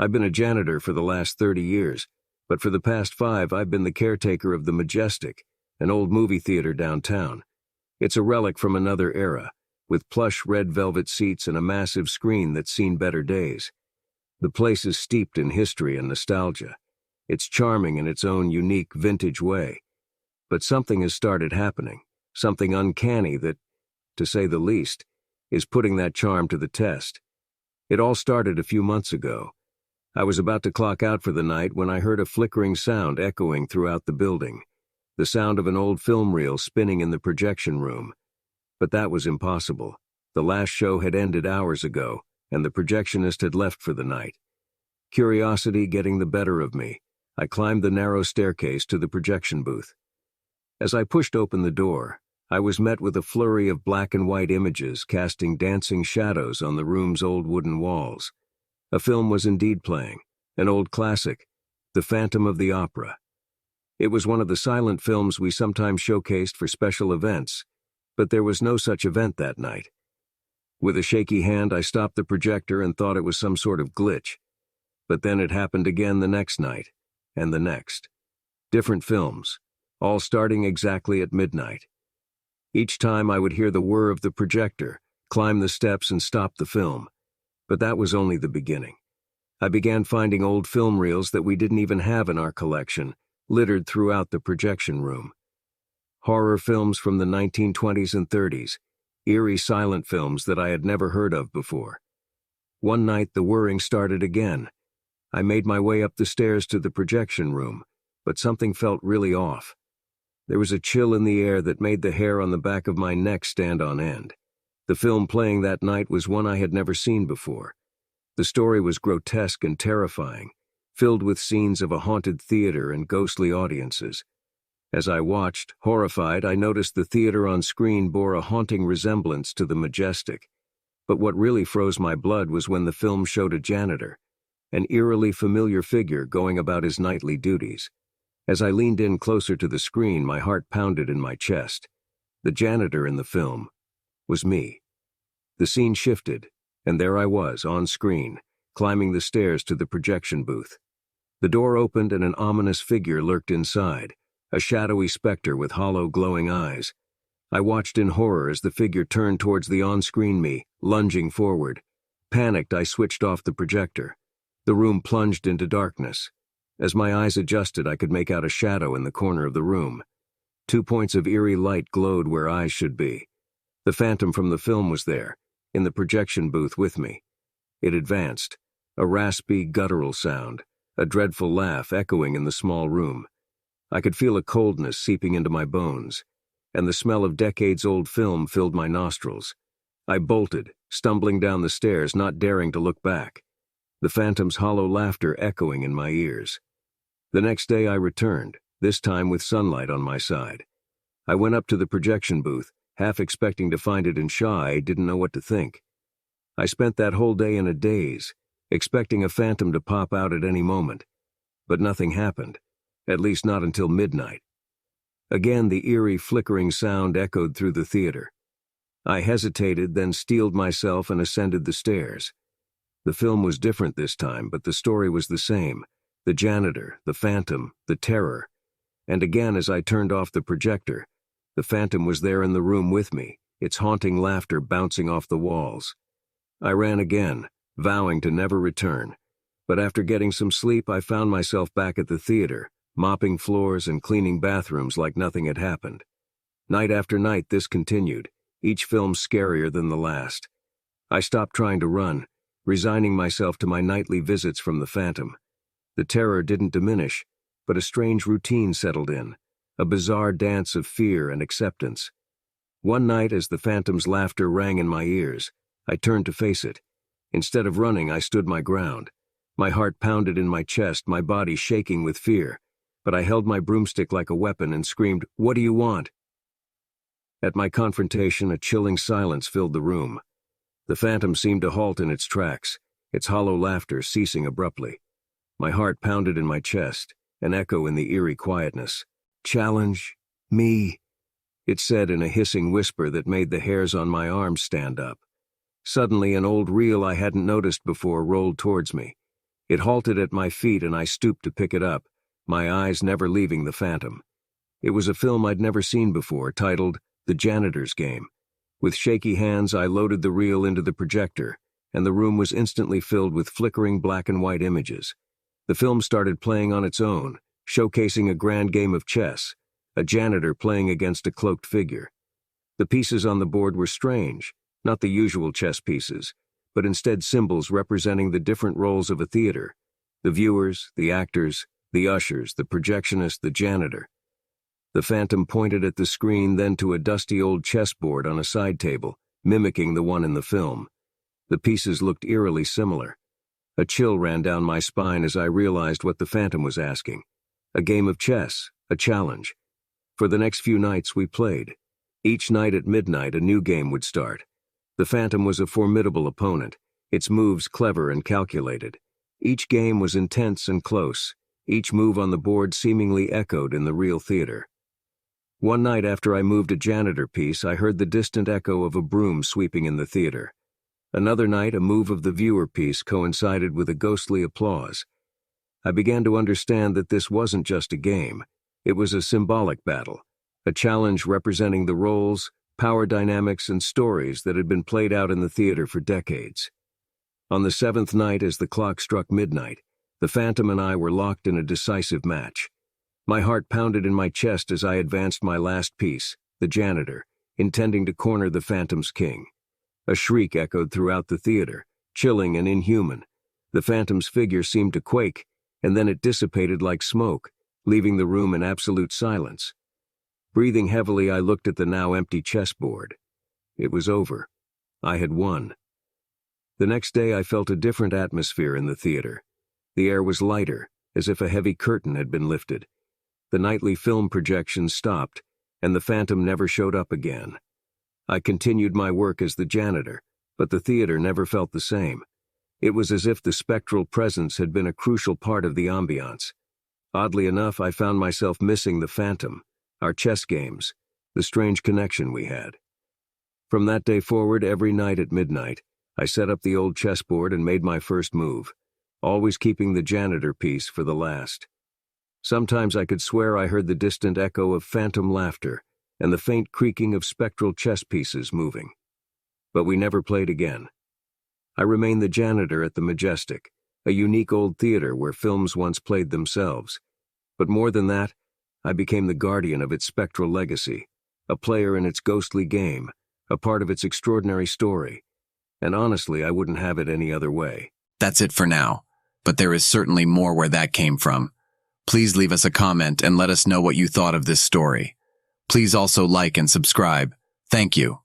I've been a janitor for the last 30 years, but for the past 5 I've been the caretaker of the Majestic, an old movie theater downtown. It's a relic from another era, with plush red velvet seats and a massive screen that's seen better days. The place is steeped in history and nostalgia. It's charming in its own unique, vintage way. But something has started happening, something uncanny that, to say the least, is putting that charm to the test. It all started a few months ago. I was about to clock out for the night when I heard a flickering sound echoing throughout the building, the sound of an old film reel spinning in the projection room. But that was impossible. The last show had ended hours ago, and the projectionist had left for the night. Curiosity getting the better of me, I climbed the narrow staircase to the projection booth. As I pushed open the door, I was met with a flurry of black and white images casting dancing shadows on the room's old wooden walls. A film was indeed playing, an old classic, The Phantom of the Opera. It was one of the silent films we sometimes showcased for special events, but there was no such event that night. With a shaky hand, I stopped the projector and thought it was some sort of glitch. But then it happened again the next night, and the next. Different films, all starting exactly at midnight. Each time I would hear the whir of the projector, climb the steps and stop the film. But that was only the beginning. I began finding old film reels that we didn't even have in our collection, littered throughout the projection room. Horror films from the 1920s and 30s, eerie silent films that I had never heard of before. One night the whirring started again. I made my way up the stairs to the projection room, but something felt really off. There was a chill in the air that made the hair on the back of my neck stand on end. The film playing that night was one I had never seen before. The story was grotesque and terrifying, filled with scenes of a haunted theater and ghostly audiences. As I watched, horrified, I noticed the theater on screen bore a haunting resemblance to the Majestic. But what really froze my blood was when the film showed a janitor, an eerily familiar figure going about his nightly duties. As I leaned in closer to the screen, my heart pounded in my chest. The janitor in the film was me. The scene shifted, and there I was, on screen, climbing the stairs to the projection booth. The door opened and an ominous figure lurked inside, a shadowy specter with hollow, glowing eyes. I watched in horror as the figure turned towards the on-screen me, lunging forward. Panicked, I switched off the projector. The room plunged into darkness. As my eyes adjusted, I could make out a shadow in the corner of the room. 2 points of eerie light glowed where eyes should be. The phantom from the film was there, in the projection booth with me. It advanced, a raspy, guttural sound, a dreadful laugh echoing in the small room. I could feel a coldness seeping into my bones, and the smell of decades-old film filled my nostrils. I bolted, stumbling down the stairs, not daring to look back, the phantom's hollow laughter echoing in my ears. The next day I returned, this time with sunlight on my side. I went up to the projection booth, half expecting to find it in Shaw. I didn't know what to think. I spent that whole day in a daze, expecting a phantom to pop out at any moment. But nothing happened, at least not until midnight. Again the eerie flickering sound echoed through the theater. I hesitated, then steeled myself and ascended the stairs. The film was different this time, but the story was the same. The janitor, the phantom, the terror. And again, as I turned off the projector, the phantom was there in the room with me, its haunting laughter bouncing off the walls. I ran again, vowing to never return. But after getting some sleep, I found myself back at the theater, mopping floors and cleaning bathrooms like nothing had happened. Night after night this continued, each film scarier than the last. I stopped trying to run, resigning myself to my nightly visits from the phantom. The terror didn't diminish, but a strange routine settled in, a bizarre dance of fear and acceptance. One night, as the phantom's laughter rang in my ears, I turned to face it. Instead of running, I stood my ground. My heart pounded in my chest, my body shaking with fear, but I held my broomstick like a weapon and screamed, "What do you want?" At my confrontation, a chilling silence filled the room. The phantom seemed to halt in its tracks, its hollow laughter ceasing abruptly. My heart pounded in my chest, an echo in the eerie quietness. "Challenge me," it said in a hissing whisper that made the hairs on my arms stand up. Suddenly, an old reel I hadn't noticed before rolled towards me. It halted at my feet and I stooped to pick it up, my eyes never leaving the phantom. It was a film I'd never seen before, titled The Janitor's Game. With shaky hands, I loaded the reel into the projector, and the room was instantly filled with flickering black and white images. The film started playing on its own, showcasing a grand game of chess, a janitor playing against a cloaked figure. The pieces on the board were strange, not the usual chess pieces, but instead symbols representing the different roles of a theater: the viewers, the actors, the ushers, the projectionist, the janitor. The phantom pointed at the screen, then to a dusty old chessboard on a side table, mimicking the one in the film. The pieces looked eerily similar. A chill ran down my spine as I realized what the phantom was asking. A game of chess, a challenge. For the next few nights we played. Each night at midnight a new game would start. The phantom was a formidable opponent, its moves clever and calculated. Each game was intense and close, each move on the board seemingly echoed in the real theater. One night after I moved a janitor piece, I heard the distant echo of a broom sweeping in the theater. Another night, a move of the viewer piece coincided with a ghostly applause. I began to understand that this wasn't just a game. It was a symbolic battle, a challenge representing the roles, power dynamics, and stories that had been played out in the theater for decades. On the seventh night, as the clock struck midnight, the phantom and I were locked in a decisive match. My heart pounded in my chest as I advanced my last piece, the janitor, intending to corner the phantom's king. A shriek echoed throughout the theater, chilling and inhuman. The phantom's figure seemed to quake, and then it dissipated like smoke, leaving the room in absolute silence. Breathing heavily, I looked at the now empty chessboard. It was over. I had won. The next day I felt a different atmosphere in the theater. The air was lighter, as if a heavy curtain had been lifted. The nightly film projections stopped, and the phantom never showed up again. I continued my work as the janitor, but the theater never felt the same. It was as if the spectral presence had been a crucial part of the ambiance. Oddly enough, I found myself missing the phantom, our chess games, the strange connection we had. From that day forward, every night at midnight, I set up the old chessboard and made my first move, always keeping the janitor piece for the last. Sometimes I could swear I heard the distant echo of phantom laughter and the faint creaking of spectral chess pieces moving. But we never played again. I remained the janitor at the Majestic, a unique old theater where films once played themselves. But more than that, I became the guardian of its spectral legacy, a player in its ghostly game, a part of its extraordinary story. And honestly, I wouldn't have it any other way. That's it for now, but there is certainly more where that came from. Please leave us a comment and let us know what you thought of this story. Please also like and subscribe. Thank you.